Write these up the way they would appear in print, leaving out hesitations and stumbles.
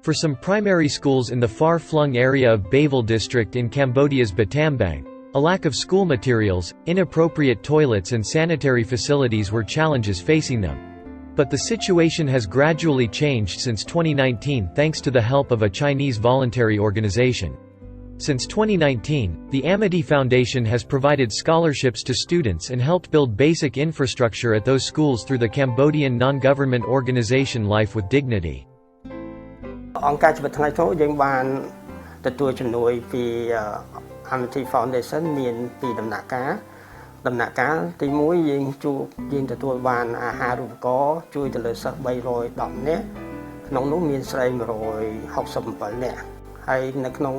For some primary schools in the far-flung area of Behbud district in Cambodia's Bٹمبانگ, a lack of school materials, inappropriate toilets and sanitary facilities were challenges facing them. But the situation has gradually changed since 2019 thanks to the help of a Chinese voluntary organization. Since 2019, the Amity Foundation has provided scholarships to students and helped build basic infrastructure at those schools through the Cambodian non-government organization Life with Dignity. អង្គការជីវិតថ្ងៃចូលយើងបានទទួលជំនួយពី Amity Foundation មានពីរដំណាក់កាលទី1យើងទទួលបានអាហារូបករណ៍ជួយទៅលើសិស្ស310នាក់ក្នុងនោះមានស្រី167នាក់ហើយនៅក្នុង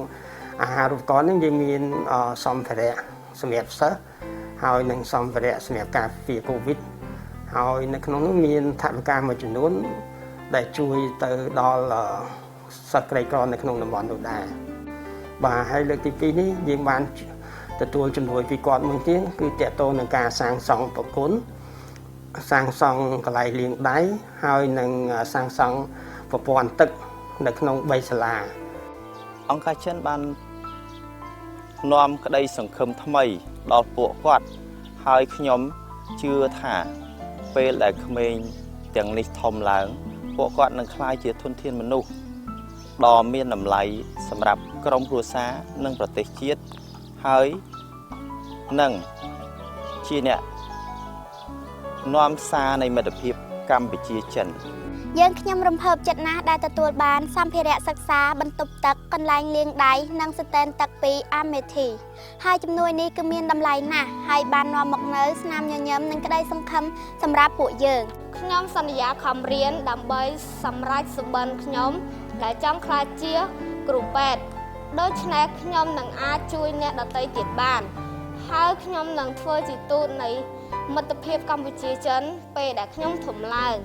អាហារូបករណ៍នេះយើងមានសម្ភារៈសម្រាប់សិស្សហើយនិងសម្ភារៈសម្រាប់ការពារ COVID ហើយនៅក្នុងនោះមានថវិកាមួយចំនួនដែលជួយទៅដល់សិស្សក្រីក្រនៅក្នុងតំបន់នោះដែរបាទហើយលើកទី2នេះយើងបានទទួលជំនួយពីគាត់មួយទៀតគឺតកតងនឹងការសាងសង់ប្រគុណសាងសង់កន្លែងលាងដៃហើយនិងសាងសង់ប្រព័ន្ធទឹកនៅក្នុង3សាលាអង្គការចិនបាននាំក្តីសង្ឃឹមថ្មីដល់ពួកគាត់ហើយខ្ញុំជឿថាពេលដែលក្មេងទាំងនេះធំឡើងពួកគាត់នឹងក្លាយជាធនធានមនុស្សដ៏មានតម្លៃសម្រាប់ក្រុមគ្រួសារនិងប្រទេសជាតិហើយនឹងជាអ្នកនាំសារនៃមិត្តភាពកម្ពុជាចិនយើងខ្ញុំរំភើបចិត្តណាស់ដែលទទួលបានសម្ភារៈសិក្សាបន្ទប់ទឹកកន្លែងលាងដៃនិងស្តែនទឹកពី Amity ហើយជំនួយនេះគឺមានតម្លៃណាស់ហើយបាននាំមកនូវស្នាមញញឹមនិងក្តីសង្ឃឹមសម្រាប់ពួកយើងខ្ញុំសន្យាខំរៀនដើម្បីសម្រេចសុបិនខ្ញុំដែលចង់ក្លាយជាគ្រូពេទ្យដូច្នេះខ្ញុំនឹងអាចជួយអ្នកដទៃទៀតបានហើយខ្ញុំនឹងធ្វើជាទូតនៃមិត្តភាពកម្ពុជាចិនពេលដែលខ្ញុំធំឡើង